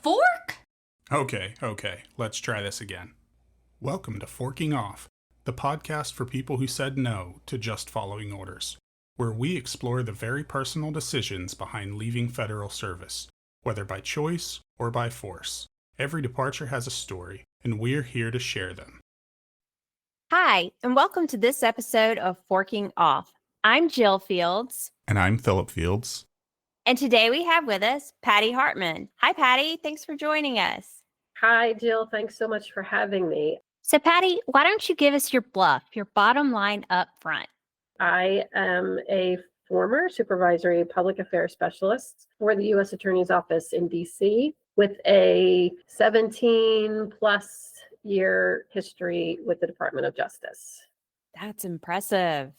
fork? Okay, let's try this again. Welcome to Forking Off, the podcast for people who said no to just following orders, where we explore the very personal decisions behind leaving federal service, whether by choice or by force. Every departure has a story, and we're here to share them. Hi, and welcome to this episode of Forking Off. I'm Jill Fields. And I'm Philip Fields. And today we have with us Patty Hartman. Hi, Patty. Thanks for joining us. Hi, Jill. Thanks so much for having me. So, Patty, why don't you give us your bottom line up front? I am a former supervisory public affairs specialist for the U.S. Attorney's Office in D.C. with a 17-plus year history with the Department of Justice. That's impressive.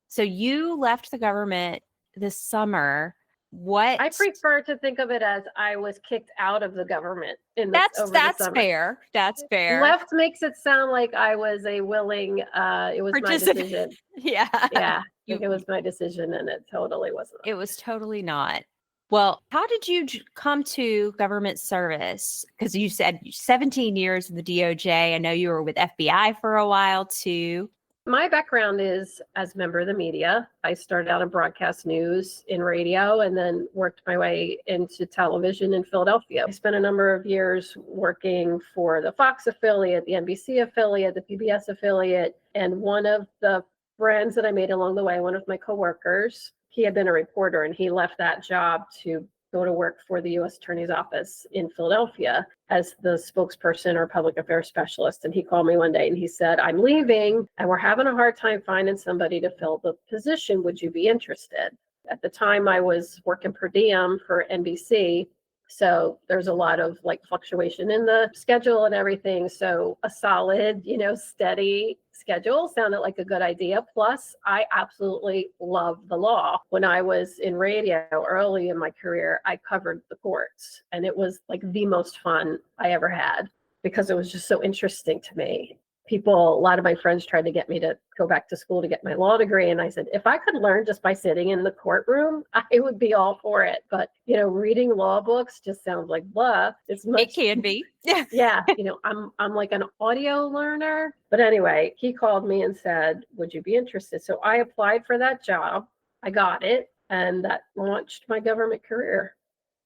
So you left the government this summer. What? I prefer to think of it as I was kicked out of the government over the That's summer. fair. That's fair. Left makes it sound like I was a willing, it was my decision. Yeah. Yeah, it was my decision, and it totally wasn't. It was totally not. Well, how did you come to government service? Because you said 17 years in the DOJ. I know you were with FBI for a while too. My background is as a member of the media. I started out in broadcast news in radio and then worked my way into television in Philadelphia. I spent a number of years working for the Fox affiliate, the NBC affiliate, the PBS affiliate, and one of the friends that I made along the way, one of my coworkers, he had been a reporter and he left that job to go to work for the U.S. Attorney's Office in Philadelphia as the spokesperson or public affairs specialist. And he called me one day and he said, I'm leaving and we're having a hard time finding somebody to fill the position. Would you be interested? At the time I was working per diem for NBC. So there's a lot of fluctuation in the schedule and everything. So a solid, steady schedule sounded like a good idea. Plus, I absolutely love the law. When I was in radio early in my career, I covered the courts, and it was the most fun I ever had because it was just so interesting to me. A lot of my friends tried to get me to go back to school to get my law degree. And I said, if I could learn just by sitting in the courtroom, I would be all for it. But, reading law books just sounds like blah. It can be. Yeah. I'm like an audio learner. But anyway, he called me and said, would you be interested? So I applied for that job. I got it. And that launched my government career.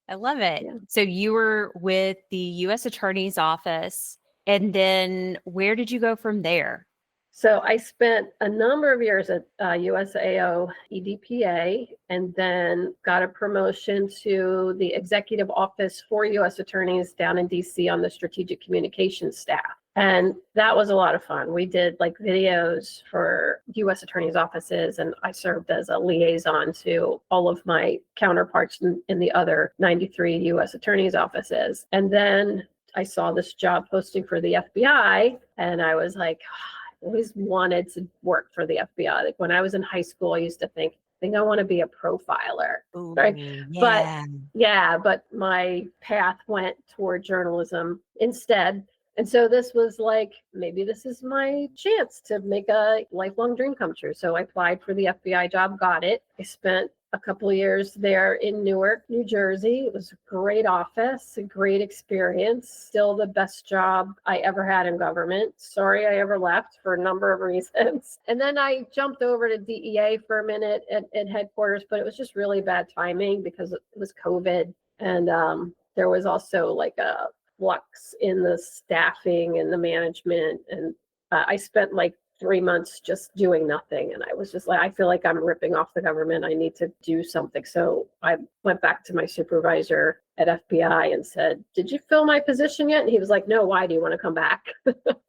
I love it. Yeah. So you were with the U.S. Attorney's Office. And then where did you go from there? So I spent a number of years at USAO EDPA and then got a promotion to the executive office for U.S. attorneys down in D.C. on the strategic communications staff. And that was a lot of fun. We did videos for U.S. attorneys' offices, and I served as a liaison to all of my counterparts in the other 93 U.S. attorneys' offices. And then I saw this job posting for the FBI, and I was like, I always wanted to work for the FBI. When I was in high school, I used to think I want to be a profiler. Ooh, right? Yeah. But my path went toward journalism instead. And so this was maybe this is my chance to make a lifelong dream come true. So I applied for the FBI job, got it. I spent a couple of years there in Newark, New Jersey. It was a great office, a great experience, still the best job I ever had in government. Sorry I ever left for a number of reasons. And then I jumped over to DEA for a minute at headquarters, but it was just really bad timing because it was COVID. And there was also a flux in the staffing and the management. And I spent 3 months just doing nothing. And I was just I feel like I'm ripping off the government. I need to do something. So I went back to my supervisor at FBI and said, did you fill my position yet? And he was like, no, why do you want to come back?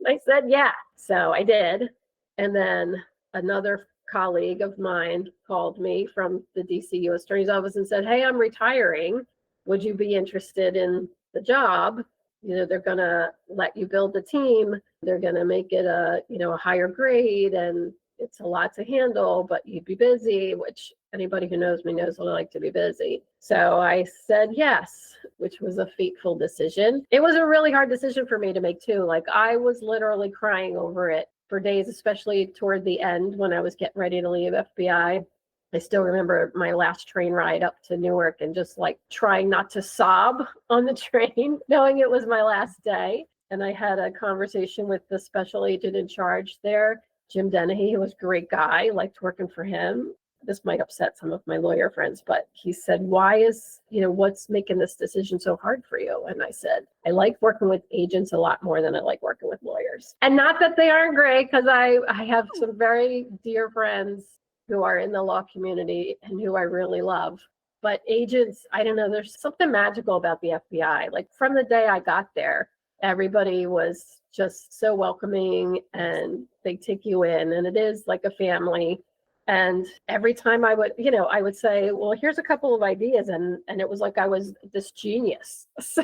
I said, yeah. So I did. And then another colleague of mine called me from the DC U.S. Attorney's Office and said, hey, I'm retiring. Would you be interested in the job? They're going to let you build the team. They're going to make it a higher grade, and it's a lot to handle, but you'd be busy, which anybody who knows me knows I like to be busy. So I said yes, which was a fateful decision. It was a really hard decision for me to make too. I was literally crying over it for days, especially toward the end when I was getting ready to leave FBI. I still remember my last train ride up to Newark and just like trying not to sob on the train, knowing it was my last day. And I had a conversation with the special agent in charge there, Jim Dennehy, who was a great guy, liked working for him. This might upset some of my lawyer friends, but he said, what's making this decision so hard for you? And I said, I like working with agents a lot more than I like working with lawyers. And not that they aren't great, because I have some very dear friends who are in the law community and who I really love. But agents, I don't know, there's something magical about the FBI. Like from the day I got there, everybody was just so welcoming and they take you in, and it is like a family. And every time I would say, well, here's a couple of ideas. And it was like I was this genius. So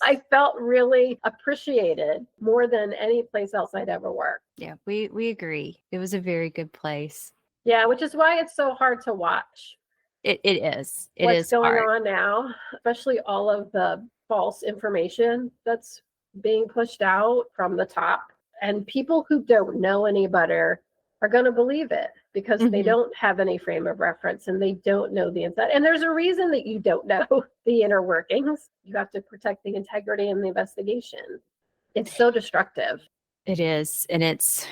I felt really appreciated more than any place else I'd ever worked. Yeah, we agree. It was a very good place. Yeah, which is why it's so hard to watch. It is. It What's is going hard. on now, especially all of the false information that's being pushed out from the top. And people who don't know any better are going to believe it because they don't have any frame of reference and they don't know the inside. And there's a reason that you don't know the inner workings. You have to protect the integrity in the investigation. It's so destructive. It is. And it's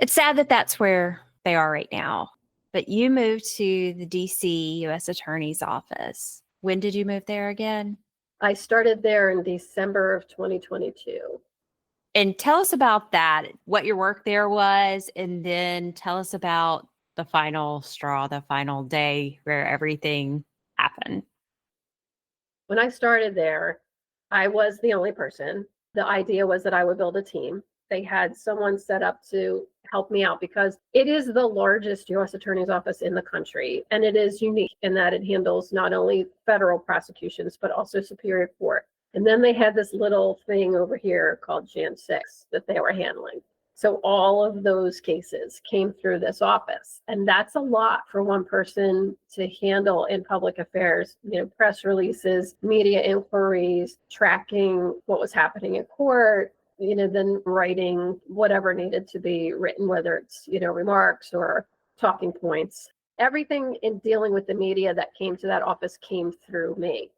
sad that that's where they are right now. But you moved to the DC U.S. Attorney's Office. When did you move there again? I started there in December of 2022. And tell us about that, what your work there was, and then tell us about the final straw, the final day where everything happened. When I started there, I was the only person. The idea was that I would build a team. They had someone set up to help me out because it is the largest U.S. Attorney's Office in the country. And it is unique in that it handles not only federal prosecutions, but also Superior Court. And then they had this little thing over here called Jan 6 that they were handling. So all of those cases came through this office. And that's a lot for one person to handle in public affairs, press releases, media inquiries, tracking what was happening in court, then writing whatever needed to be written, whether it's, remarks or talking points. Everything in dealing with the media that came to that office came through me.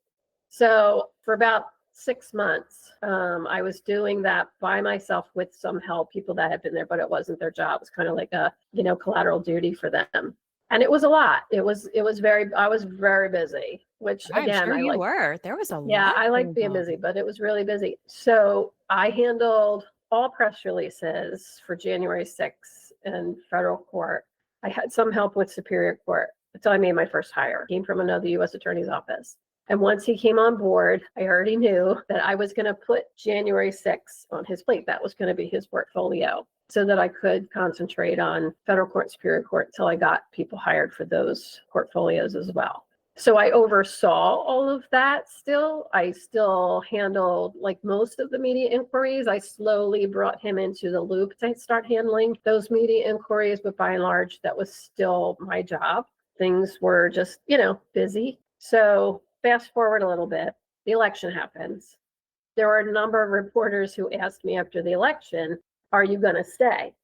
So for about 6 months, I was doing that by myself with some help, people that had been there, but it wasn't their job. It was kind of like a, collateral duty for them. And it was a lot. I was very busy, which again, I'm sure you were. There was a lot. Yeah, I like being busy, but it was really busy. So I handled all press releases for January 6th in federal court. I had some help with Superior Court until I made my first hire. Came from another U.S. Attorney's office. And once he came on board, I already knew that I was going to put January 6th on his plate. That was going to be his portfolio so that I could concentrate on federal court, Superior Court until I got people hired for those portfolios as well. So I oversaw all of that still. I still handled like most of the media inquiries. I slowly brought him into the loop to start handling those media inquiries, but by and large, that was still my job. Things were just, busy. So fast forward a little bit, the election happens. There were a number of reporters who asked me after the election, are you going to stay?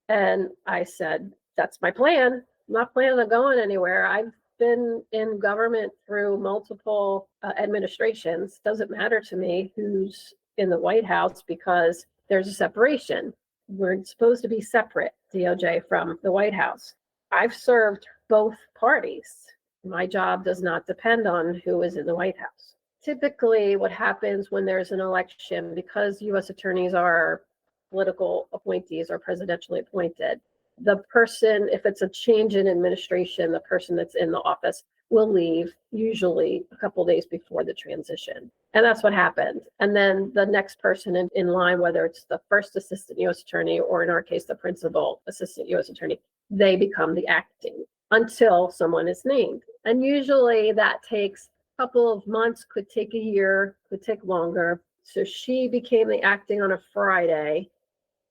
And I said, that's my plan. I'm not planning on going anywhere. I've been in government through multiple administrations. Doesn't matter to me who's in the White House because there's a separation. We're supposed to be separate, DOJ from the White House. I've served both parties. My job does not depend on who is in the White House. Typically, what happens when there's an election, because U.S. attorneys are political appointees or presidentially appointed, the person, if it's a change in administration, the person that's in the office will leave usually a couple days before the transition. And that's what happened. And then the next person in line, whether it's the first assistant U.S. attorney or in our case, the principal assistant U.S. attorney, they become the acting until someone is named. And usually that takes a couple of months, could take a year, could take longer. So she became the acting on a Friday.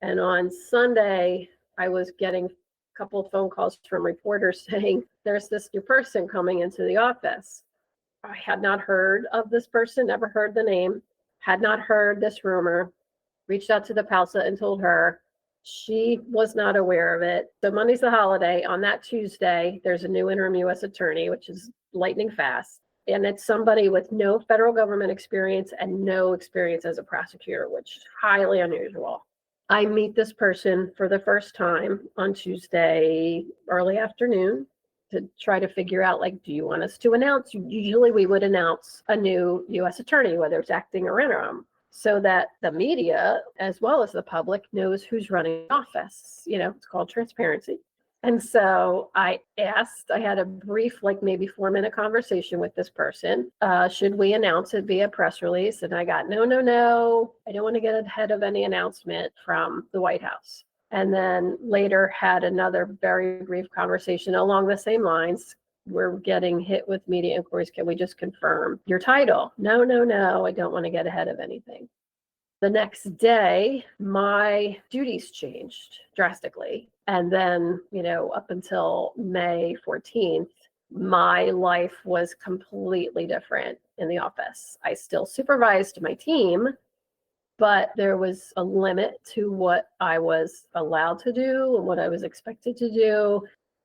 And on Sunday, I was getting a couple of phone calls from reporters saying, there's this new person coming into the office. I had not heard of this person, never heard the name, had not heard this rumor, reached out to the PALSA and told her, She was not aware of it. So Monday's the holiday. On that Tuesday, there's a new interim U.S. attorney, which is lightning fast. And it's somebody with no federal government experience and no experience as a prosecutor, which is highly unusual. I meet this person for the first time on Tuesday, early afternoon, to try to figure out, like, do you want us to announce? Usually we would announce a new U.S. attorney, whether it's acting or interim, so that the media, as well as the public, knows who's running the office. It's called transparency. And so I had a brief, like maybe 4-minute conversation with this person. Should we announce it via press release? And I got, no. I don't want to get ahead of any announcement from the White House. And then later had another very brief conversation along the same lines. We're getting hit with media inquiries. Can we just confirm your title? No. I don't want to get ahead of anything. The next day, my duties changed drastically. And then, up until May 14th, my life was completely different in the office. I still supervised my team, but there was a limit to what I was allowed to do and what I was expected to do.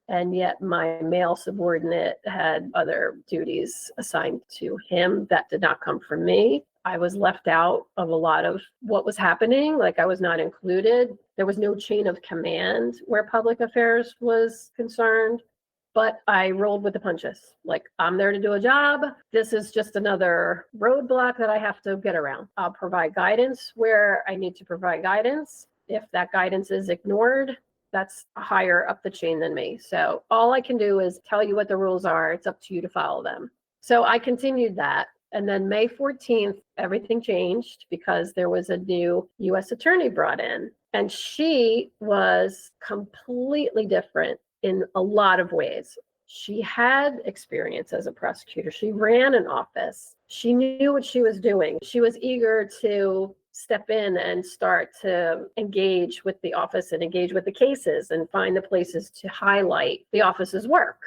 And yet my male subordinate had other duties assigned to him that did not come from me. I was left out of a lot of what was happening. Like, I was not included. There was no chain of command where public affairs was concerned, but I rolled with the punches. Like, I'm there to do a job. This is just another roadblock that I have to get around. I'll provide guidance where I need to provide guidance. If that guidance is ignored, that's higher up the chain than me. So all I can do is tell you what the rules are. It's up to you to follow them. So I continued that. And then May 14th, everything changed because there was a new U.S. attorney brought in. And she was completely different in a lot of ways. She had experience as a prosecutor. She ran an office. She knew what she was doing. She was eager to step in and start to engage with the office and engage with the cases and find the places to highlight the office's work.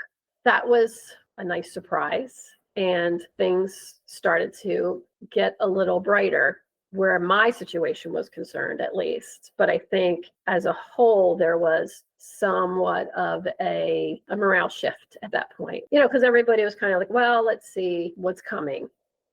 That was a nice surprise. And things started to get a little brighter where my situation was concerned, at least. But I think as a whole, there was somewhat of a morale shift at that point, because everybody was kind of like, well, let's see what's coming.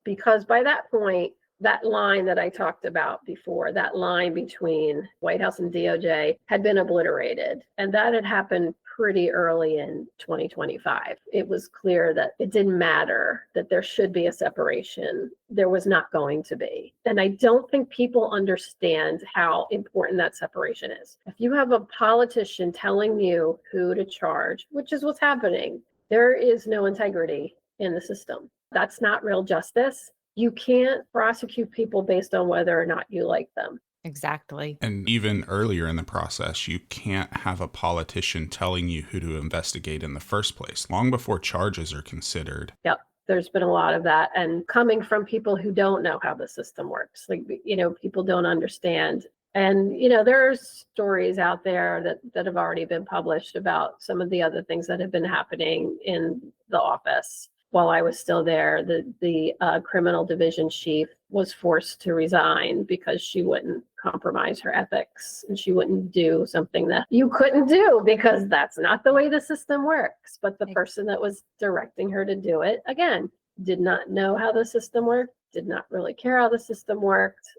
Because by that point, that line that I talked about before, that line between White House and DOJ had been obliterated. And that had happened pretty early in 2025. It was clear that it didn't matter, that there should be a separation. There was not going to be. And I don't think people understand how important that separation is. If you have a politician telling you who to charge, which is what's happening, there is no integrity in the system. That's not real justice. You can't prosecute people based on whether or not you like them. Exactly. And even earlier in the process, you can't have a politician telling you who to investigate in the first place, long before charges are considered. Yep. There's been a lot of that. And coming from people who don't know how the system works, like, people don't understand. And, there are stories out there that have already been published about some of the other things that have been happening in the office. While I was still there, the criminal division chief was forced to resign because she wouldn't compromise her ethics and she wouldn't do something that you couldn't do because that's not the way the system works. But the person that was directing her to do it, again, did not know how the system worked, did not really care how the system worked.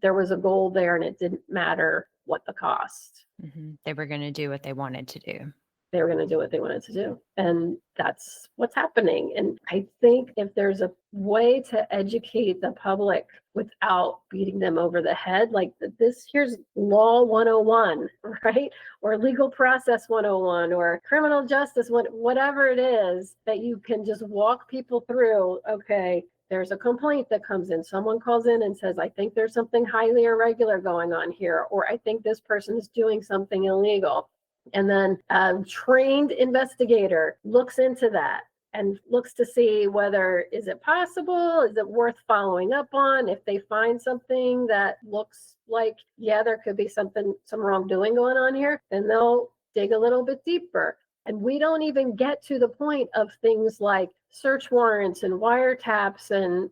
There was a goal there and it didn't matter what the cost. Mm-hmm. They were going to do what they wanted to do. They were going to do what they wanted to do. And that's what's happening. And I think if there's a way to educate the public without beating them over the head, like here's law 101, right? Or legal process 101 or criminal justice, whatever it is, that you can just walk people through. Okay, there's a complaint that comes in. Someone calls in and says, I think there's something highly irregular going on here, or I think this person is doing something illegal. And then a trained investigator looks into that and looks to see whether, is it possible? Is it worth following up on? If they find something that looks like, yeah, there could be some wrongdoing going on here, then they'll dig a little bit deeper. And we don't even get to the point of things like search warrants and wiretaps and,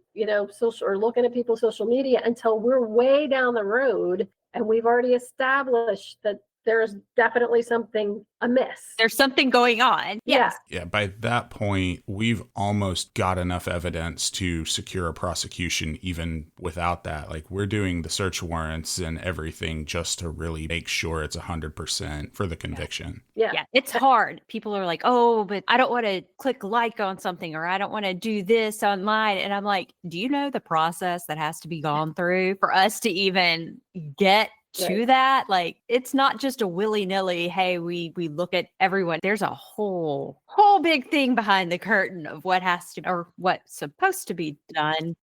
social, or looking at people's social media until we're way down the road. And we've already established that there's definitely something amiss. There's something going on. Yes. Yeah, by that point, we've almost got enough evidence to secure a prosecution even without that. Like, we're doing the search warrants and everything just to really make sure it's 100% for the conviction. Yeah, it's hard. People are like, oh, but I don't want to click like on something, or I don't want to do this online. And I'm like, do you know the process that has to be gone through for us to even get to that? Like, it's not just a willy-nilly, hey, we look at everyone. There's a whole big thing behind the curtain of what has to, or what's supposed to be done.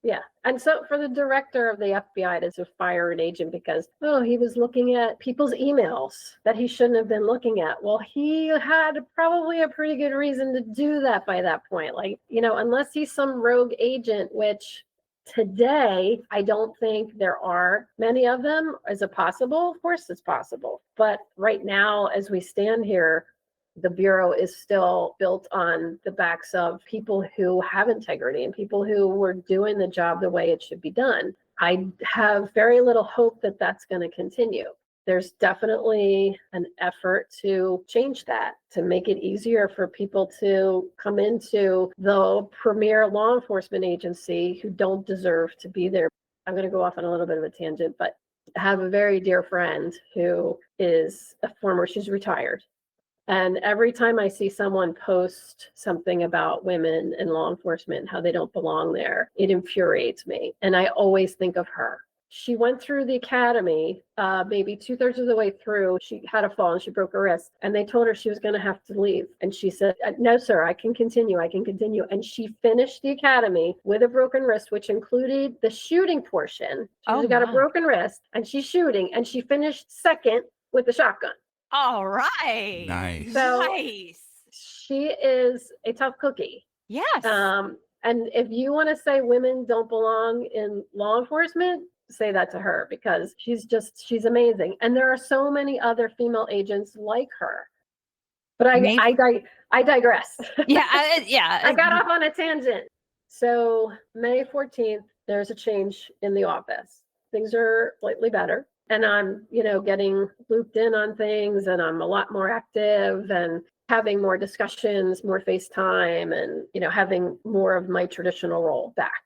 Yeah. And so for the director of the FBI to fire an agent because, oh, he was looking at people's emails that he shouldn't have been looking at. Well, he had probably a pretty good reason to do that by that point. Like, unless he's some rogue agent, which today, I don't think there are many of them. Is it possible? Of course it's possible. But right now, as we stand here, the Bureau is still built on the backs of people who have integrity and people who were doing the job the way it should be done. I have very little hope that that's going to continue. There's definitely an effort to change that, to make it easier for people to come into the premier law enforcement agency who don't deserve to be there. I'm going to go off on a little bit of a tangent, but I have a very dear friend who is she's retired. And every time I see someone post something about women in law enforcement, how they don't belong there, it infuriates me. And I always think of her. She went through the academy, maybe 2/3 of the way through. She had a fall and she broke her wrist. And they told her she was going to have to leave. And she said, no, sir, I can continue. And she finished the academy with a broken wrist, which included the shooting portion. She's got a broken wrist and she's shooting. And she finished second with the shotgun. All right. Nice. So nice. She is a tough cookie. Yes. And if you want to say women don't belong in law enforcement, say that to her because she's amazing. And there are so many other female agents like her. But I digress. Yeah. I got off on a tangent. So May 14th, there's a change in the office. Things are slightly better. And I'm, getting looped in on things and I'm a lot more active and having more discussions, more FaceTime and, having more of my traditional role back.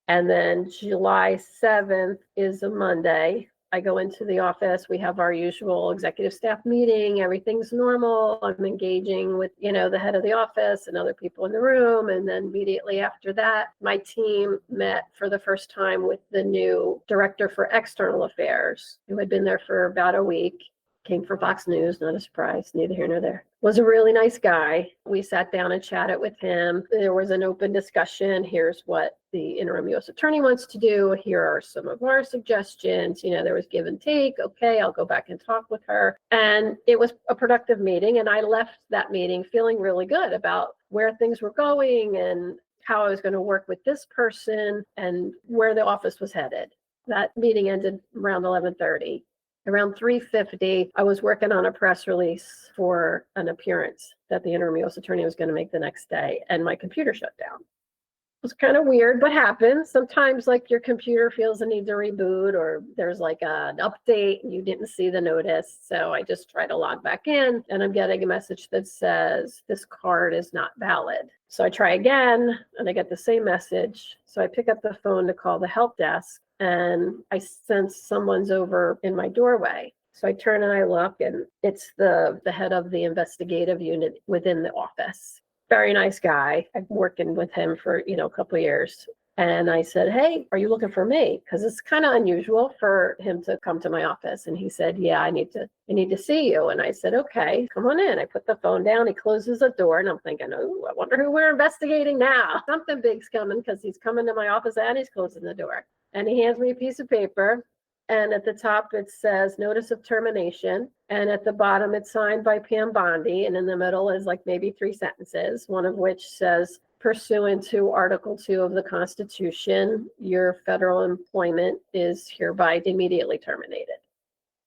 And then July 7th is a Monday. I go into the office. We have our usual executive staff meeting. Everything's normal. I'm engaging with, the head of the office and other people in the room. And then immediately after that, my team met for the first time with the new director for external affairs, who had been there for about a week. Came from Fox News, not a surprise, neither here nor there. Was a really nice guy. We sat down and chatted with him. There was an open discussion. Here's what the interim U.S. attorney wants to do. Here are some of our suggestions. There was give and take. Okay, I'll go back and talk with her. And it was a productive meeting. And I left that meeting feeling really good about where things were going and how I was going to work with this person and where the office was headed. That meeting ended around 11:30. Around 3:50, I was working on a press release for an appearance that the interim U.S. attorney was going to make the next day, and my computer shut down. It was kind of weird, but happens. Sometimes like your computer feels the need to reboot or there's like an update and you didn't see the notice. So I just try to log back in and I'm getting a message that says this card is not valid. So I try again and I get the same message. So I pick up the phone to call the help desk. And I sense someone's over in my doorway. So I turn and I look and it's the head of the investigative unit within the office. Very nice guy. I've been working with him for, a couple of years. And I said, hey, are you looking for me? Because it's kind of unusual for him to come to my office. And he said, yeah, I need to see you. And I said, okay, come on in. I put the phone down. He closes the door and I'm thinking, oh, I wonder who we're investigating now. Something big's coming because he's coming to my office and he's closing the door. And he hands me a piece of paper. And at the top, it says notice of termination. And at the bottom, it's signed by Pam Bondi. And in the middle is like maybe 3 sentences, one of which says, pursuant to Article 2 of the Constitution, your federal employment is hereby immediately terminated.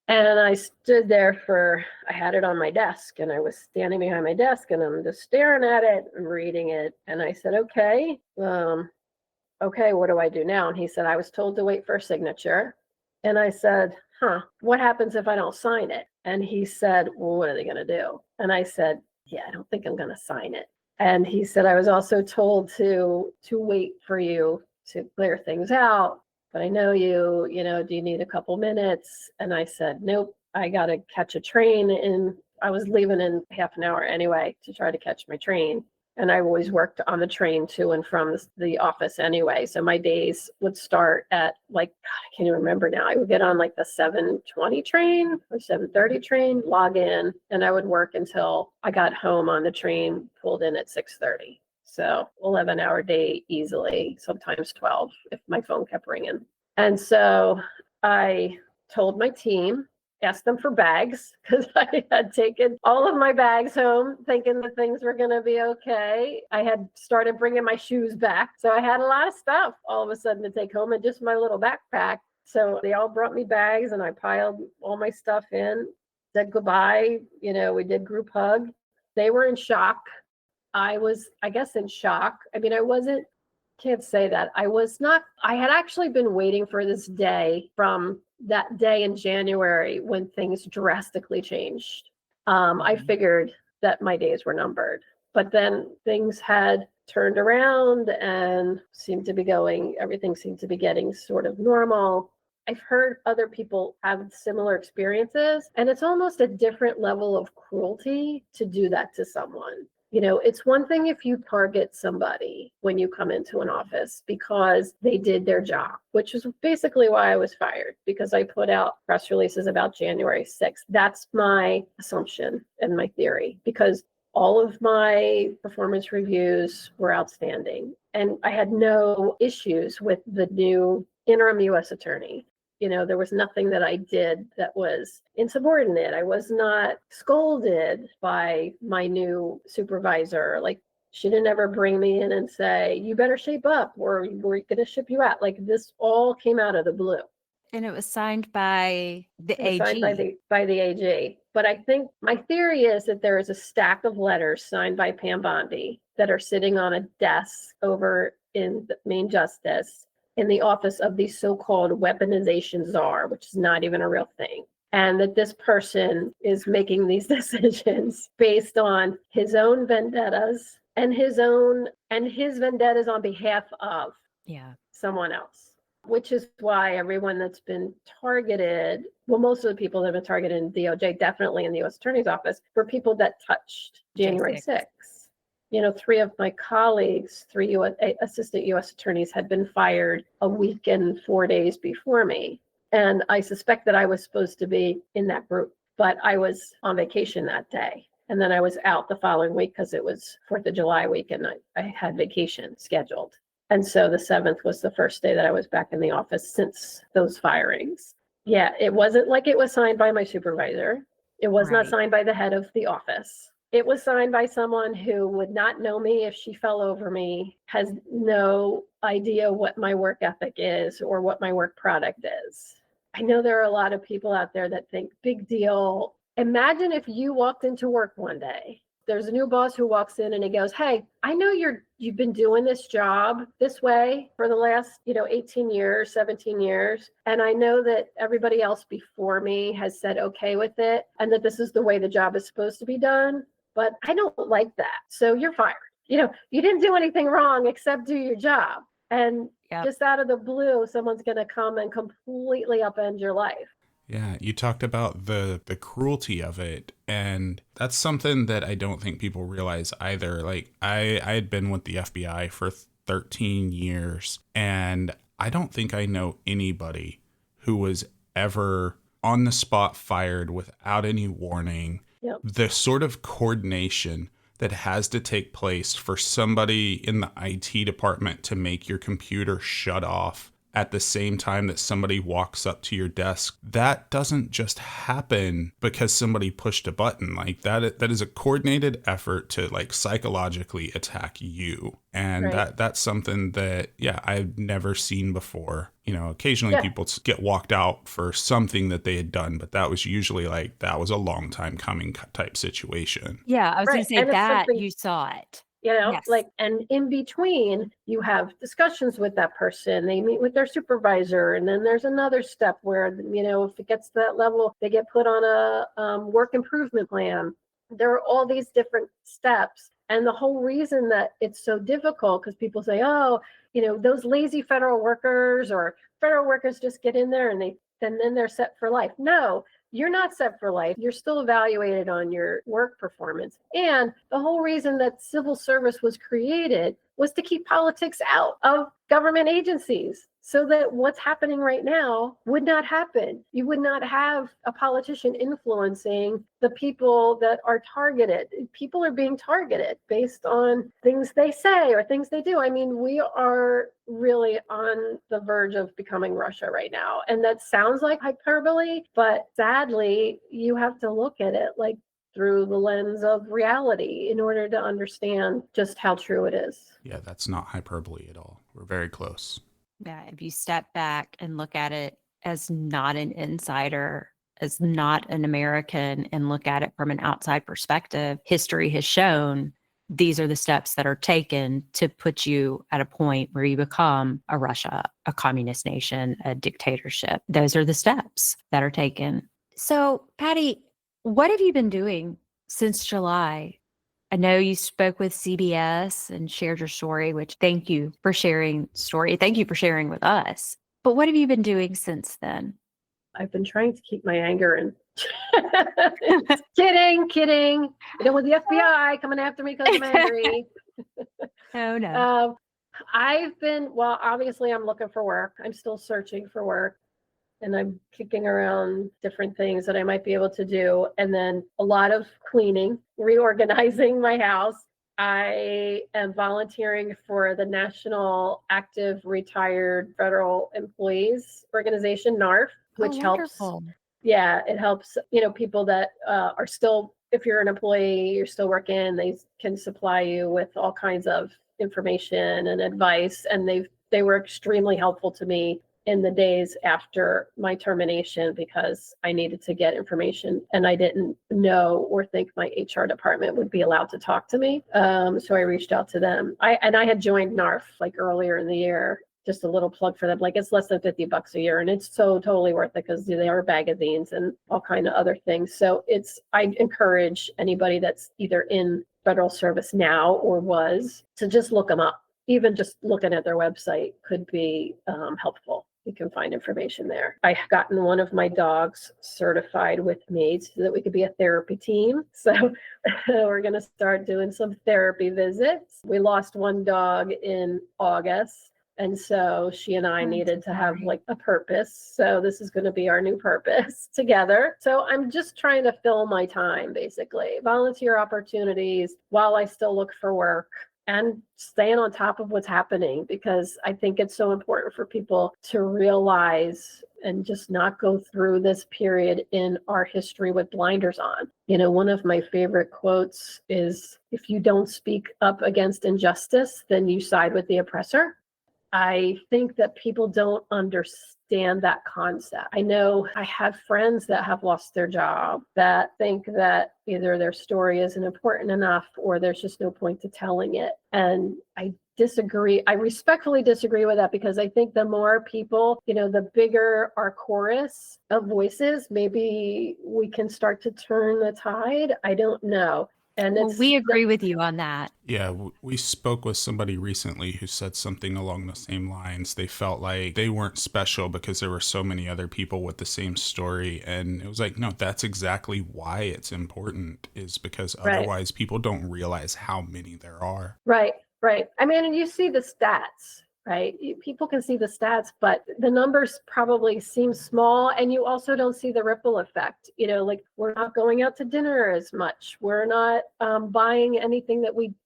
And I stood there I had it on my desk and I was standing behind my desk and I'm just staring at it and reading it. And I said, okay, what do I do now? And he said, I was told to wait for a signature. And I said, what happens if I don't sign it? And he said, well, what are they going to do? And I said, yeah, I don't think I'm going to sign it. And he said, I was also told to wait for you to clear things out. But I know you, do you need a couple minutes? And I said, nope, I got to catch a train. And I was leaving in half an hour anyway to try to catch my train. And I always worked on the train to and from the office anyway. So my days would start at God, I can't even remember now. I would get on the 7:20 train or 7:30 train, log in, and I would work until I got home on the train, pulled in at 6:30. So 11-hour day easily, sometimes 12 if my phone kept ringing. And so I told my team, asked them for bags because I had taken all of my bags home thinking that things were going to be okay. I had started bringing my shoes back. So I had a lot of stuff all of a sudden to take home and just my little backpack. So they all brought me bags and I piled all my stuff in, said goodbye. We did group hug. They were in shock. I was, I guess, in shock. I mean, can't say that. I had actually been waiting for this day from that day in January when things drastically changed. I figured that my days were numbered, but then things had turned around and everything seemed to be getting sort of normal. I've heard other people have similar experiences, and it's almost a different level of cruelty to do that to someone. It's one thing if you target somebody when you come into an office because they did their job, which is basically why I was fired, because I put out press releases about January 6th. That's my assumption and my theory, because all of my performance reviews were outstanding. And I had no issues with the new interim U.S. attorney. There was nothing that I did that was insubordinate. I was not scolded by my new supervisor. She didn't ever bring me in and say, you better shape up or we're going to ship you out. This all came out of the blue. And it was signed by the AG. Signed by the AG. But I think my theory is that there is a stack of letters signed by Pam Bondi that are sitting on a desk over in the main justice in the office of the so-called weaponization czar, which is not even a real thing. And that this person is making these decisions based on his own vendettas and his vendettas on behalf of someone else, which is why everyone that's been targeted, most of the people that have been targeted in DOJ, definitely in the U.S. Attorney's Office, were people that touched January 6th. 3 of my colleagues, 3 assistant U.S. attorneys, had been fired a week and 4 days before me. And I suspect that I was supposed to be in that group, but I was on vacation that day. And then I was out the following week because it was 4th of July week and I had vacation scheduled. And so the 7th was the first day that I was back in the office since those firings. Yeah, it wasn't like it was signed by my supervisor. It was not signed by the head of the office. It was signed by someone who would not know me if she fell over me, has no idea what my work ethic is or what my work product is. I know there are a lot of people out there that think, big deal. Imagine if you walked into work one day. There's a new boss who walks in and he goes, hey, I know you've been doing this job this way for the last, 18 years, 17 years. And I know that everybody else before me has said okay with it and that this is the way the job is supposed to be done. But I don't like that. So you're fired. You didn't do anything wrong except do your job. And just out of the blue, someone's going to come and completely upend your life. Yeah, you talked about the cruelty of it. And that's something that I don't think people realize either. I had been with the FBI for 13 years. And I don't think I know anybody who was ever on the spot fired without any warning. Yep. The sort of coordination that has to take place for somebody in the IT department to make your computer shut off at the same time that somebody walks up to your desk, that doesn't just happen because somebody pushed a button. That is a coordinated effort to psychologically attack you. And that's something that, I've never seen before. Occasionally people get walked out for something that they had done, but that was usually that was a long time coming type situation. Yeah, I was going to say that you saw it. Yes. like, and in between you have discussions with that person. They meet with their supervisor, and then there's another step where, if it gets to that level, they get put on a work improvement plan. There are all these different steps. And the whole reason that it's so difficult, because people say, oh, those lazy federal workers, or federal workers just get in there and then they're set for life. No, you're not set for life. You're still evaluated on your work performance. And the whole reason that civil service was created was to keep politics out of government agencies, so that what's happening right now would not happen. You would not have a politician influencing the people that are targeted. People are being targeted based on things they say or things they do. I mean, we are really on the verge of becoming Russia right now. And that sounds like hyperbole, but sadly, you have to look at it like through the lens of reality in order to understand just how true it is. Yeah, that's not hyperbole at all. We're very close. Yeah, if you step back and look at it as not an insider, as not an American, and look at it from an outside perspective, history has shown these are the steps that are taken to put you at a point where you become a Russia, a communist nation, a dictatorship. Those are the steps that are taken. So, Patty, what have you been doing since July? I know you spoke with CBS and shared your story, which thank you for sharing story. Thank you for sharing with us. But what have you been doing since then? I've been trying to keep my anger in. Kidding. With the FBI coming after me because I'm angry. Oh, no. Obviously I'm looking for work. I'm still searching for work. And I'm kicking around different things that I might be able to do. And then a lot of cleaning, reorganizing my house. I am volunteering for the National Active Retired Federal Employees Organization, NARF, which helps. Yeah, it helps, people that are still, if you're an employee, you're still working, they can supply you with all kinds of information and advice. And they were extremely helpful to me in the days after my termination, because I needed to get information and I didn't know or think my HR department would be allowed to talk to me. So I reached out to them. I had joined NARF like earlier in the year. Just a little plug for them. Like, it's less than $50 a year, and it's so totally worth it because they are magazines and all kind of other things. So I encourage anybody that's either in federal service now or was to just look them up. Even just looking at their website could be helpful. You can find information there. I've gotten one of my dogs certified with me so that we could be a therapy team. So we're going to start doing some therapy visits. We lost one dog in August. And so she and I needed to have like a purpose. So this is going to be our new purpose together. So I'm just trying to fill my time, basically. Volunteer opportunities while I still look for work, and staying on top of what's happening, because I think it's so important for people to realize and just not go through this period in our history with blinders on. One of my favorite quotes is, if you don't speak up against injustice, then you side with the oppressor. I think that people don't understand that concept. I know I have friends that have lost their job that think that either their story isn't important enough or there's just no point to telling it. And I disagree. I respectfully disagree with that, because I think the more people, the bigger our chorus of voices, maybe we can start to turn the tide. I don't know. And we agree with you on that. Yeah, we spoke with somebody recently who said something along the same lines. They felt like they weren't special because there were so many other people with the same story. And it was like, no, that's exactly why it's important, is because otherwise people don't realize how many there are. Right. I mean, and you see the stats, right? People can see the stats, but the numbers probably seem small, and you also don't see the ripple effect. Like, we're not going out to dinner as much. We're not buying anything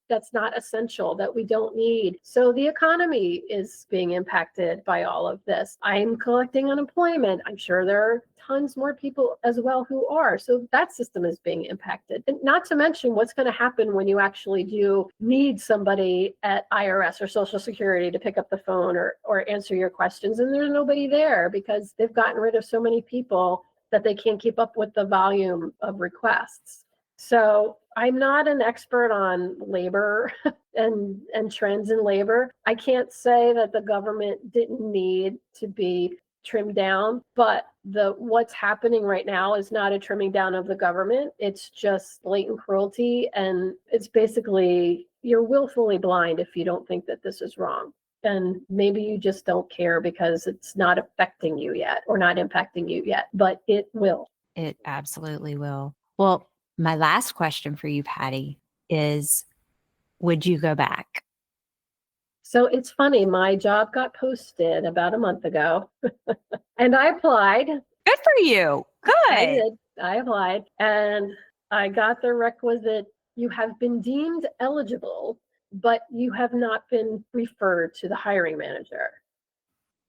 that's not essential, that we don't need. So the economy is being impacted by all of this. I'm collecting unemployment. I'm sure there are tons more people as well who are. So that system is being impacted. And not to mention what's going to happen when you actually do need somebody at IRS or Social Security to pick up the phone or answer your questions. And there's nobody there because they've gotten rid of so many people that they can't keep up with the volume of requests. So I'm not an expert on labor and trends in labor. I can't say that the government didn't need to be trimmed down, but what's happening right now is not a trimming down of the government. It's just blatant cruelty, and it's basically you're willfully blind if you don't think that this is wrong. And maybe you just don't care because it's not affecting you yet or not impacting you yet, but it will. It absolutely will. Well, my last question for you, Patty, is would you go back? So it's funny, my job got posted about a month ago and I applied. Good for you. Good. I did. I applied and I got the requisite, you have been deemed eligible, but you have not been referred to the hiring manager.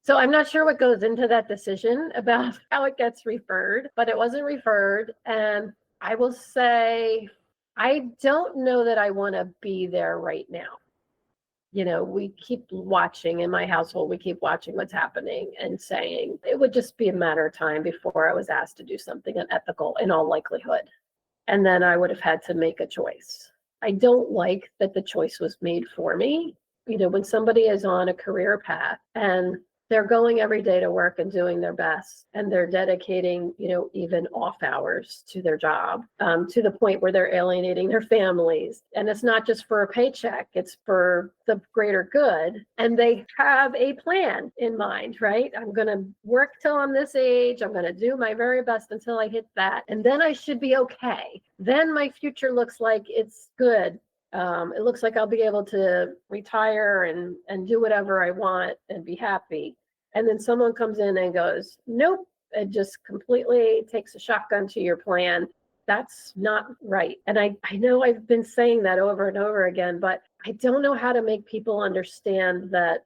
So I'm not sure what goes into that decision about how it gets referred, but it wasn't referred. And I will say, I don't know that I want to be there right now. We keep watching in my household, we keep watching what's happening and saying it would just be a matter of time before I was asked to do something unethical in all likelihood. And then I would have had to make a choice. I don't like that the choice was made for me. When somebody is on a career path and they're going every day to work and doing their best, and they're dedicating, even off hours to their job, to the point where they're alienating their families. And it's not just for a paycheck, it's for the greater good. And they have a plan in mind, right? I'm going to work till I'm this age. I'm going to do my very best until I hit that. And then I should be okay. Then my future looks like it's good. It looks like I'll be able to retire and do whatever I want and be happy. And then someone comes in and goes, nope, it just completely takes a shotgun to your plan. That's not right. And I know I've been saying that over and over again, but I don't know how to make people understand that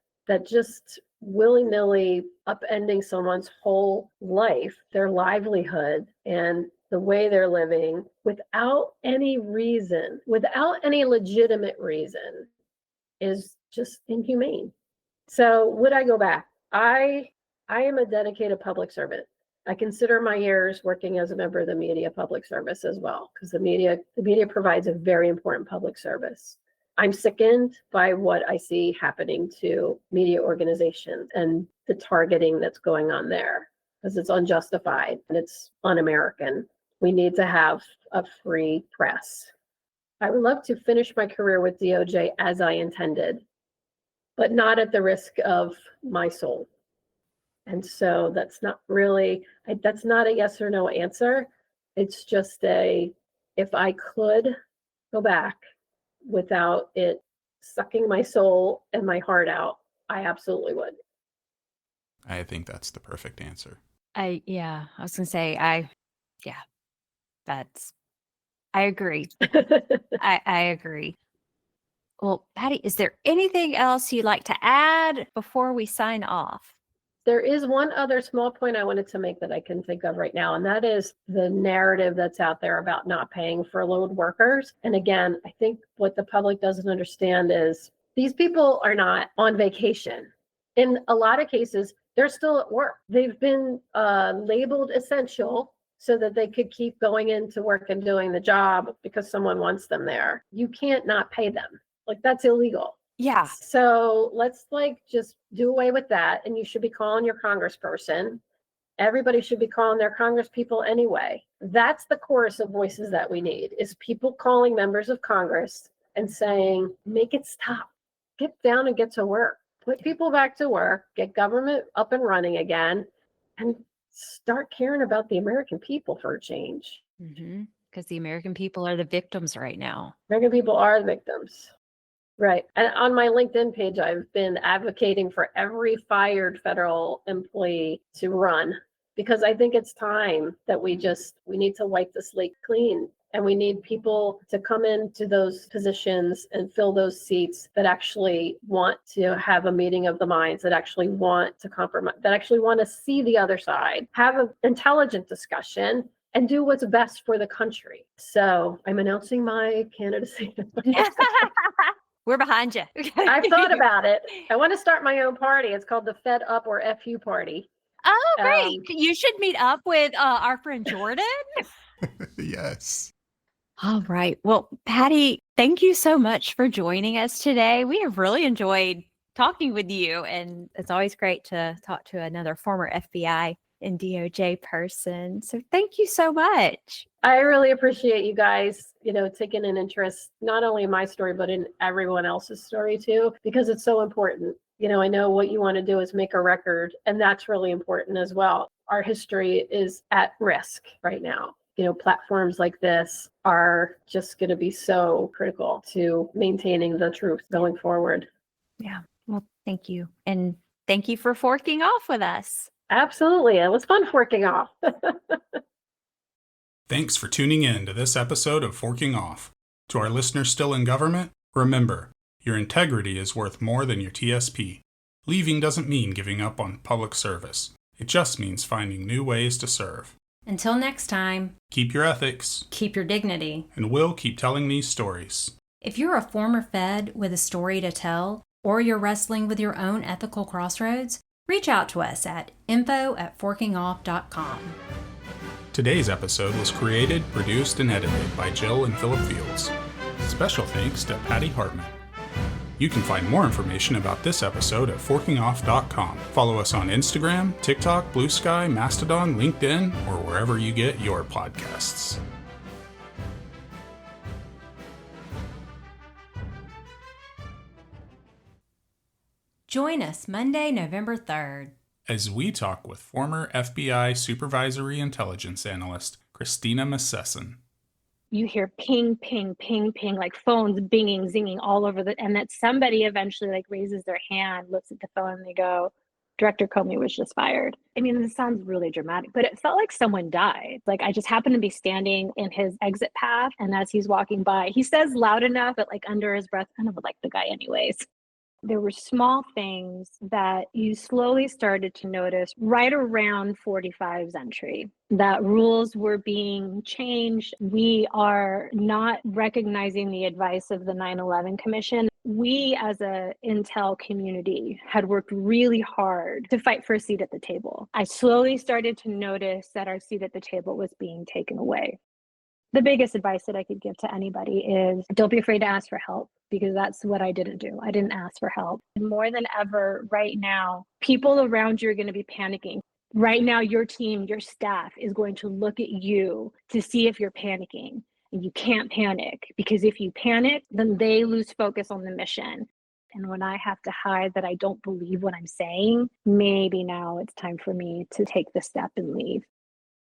just willy-nilly upending someone's whole life, their livelihood, and the way they're living without any reason, without any legitimate reason, is just inhumane. So would I go back? I am a dedicated public servant. I consider my years working as a member of the media public service as well, because the media provides a very important public service. I'm sickened by what I see happening to media organizations and the targeting that's going on there, because it's unjustified and it's un-American. We need to have a free press. I would love to finish my career with DOJ as I intended, but not at the risk of my soul. And so that's not a yes or no answer. It's just if I could go back without it sucking my soul and my heart out, I absolutely would. I think that's the perfect answer. I was going to say, I agree. I agree. Well, Patty, is there anything else you'd like to add before we sign off? There is one other small point I wanted to make that I can think of right now, and that is the narrative that's out there about not paying furloughed workers. And again, I think what the public doesn't understand is these people are not on vacation. In a lot of cases, they're still at work. They've been labeled essential so that they could keep going into work and doing the job because someone wants them there. You can't not pay them. That's illegal. Yeah. So let's just do away with that. And you should be calling your congressperson. Everybody should be calling their congresspeople anyway. That's the chorus of voices that we need, is people calling members of Congress and saying, make it stop. Get down and get to work. Put people back to work, get government up and running again, and start caring about the American people for a change. Because the American people are the victims right now. American people are the victims. Right. And on my LinkedIn page, I've been advocating for every fired federal employee to run, because I think it's time that we need to wipe the slate clean. And we need people to come into those positions and fill those seats that actually want to have a meeting of the minds, that actually want to compromise, that actually want to see the other side, have an intelligent discussion, and do what's best for the country. So I'm announcing my candidacy. We're behind you. I've thought about it. I want to start my own party. It's called the Fed Up or FU Party. Oh, great. You should meet up with our friend Jordan. Yes. All right. Well, Patty, thank you so much for joining us today. We have really enjoyed talking with you, and it's always great to talk to another former FBI and DOJ person. So thank you so much. I really appreciate you guys, taking an interest, not only in my story, but in everyone else's story too, because it's so important. I know what you want to do is make a record, and that's really important as well. Our history is at risk right now. Platforms like this are just going to be so critical to maintaining the truth going forward. Yeah. Well, thank you. And thank you for forking off with us. Absolutely. It was fun forking off. Thanks for tuning in to this episode of Forking Off. To our listeners still in government, remember, your integrity is worth more than your TSP. Leaving doesn't mean giving up on public service. It just means finding new ways to serve. Until next time, Keep your ethics, keep your dignity. and we'll keep telling these stories. If you're a former Fed with a story to tell, or you're wrestling with your own ethical crossroads, reach out to us at info@forkingoff.com. Today's episode was created, produced, and edited by Jill and Philip Fields. Special thanks to Patty Hartman. You can find more information about this episode at forkingoff.com. Follow us on Instagram, TikTok, Blue Sky, Mastodon, LinkedIn, or wherever you get your podcasts. Join us Monday, November 3rd. As we talk with former FBI Supervisory Intelligence Analyst Christina Massesson. You hear ping, ping, ping, ping, like phones binging, zinging all over and that somebody eventually like raises their hand, looks at the phone, and they go, Director Comey was just fired. I mean, this sounds really dramatic, but it felt like someone died. Like I just happened to be standing in his exit path, and as he's walking by, he says loud enough, but like under his breath, I never liked the guy anyways. There were small things that you slowly started to notice right around 45's entry, that rules were being changed. We are not recognizing the advice of the 9/11 Commission. We as a intel community had worked really hard to fight for a seat at the table. I slowly started to notice that our seat at the table was being taken away. The biggest advice that I could give to anybody is don't be afraid to ask for help, because that's what I didn't do. I didn't ask for help. And more than ever right now, people around you are going to be panicking. Right now, your team, your staff is going to look at you to see if you're panicking. And you can't panic, because if you panic, then they lose focus on the mission. And when I have to hide that I don't believe what I'm saying, maybe now it's time for me to take the step and leave.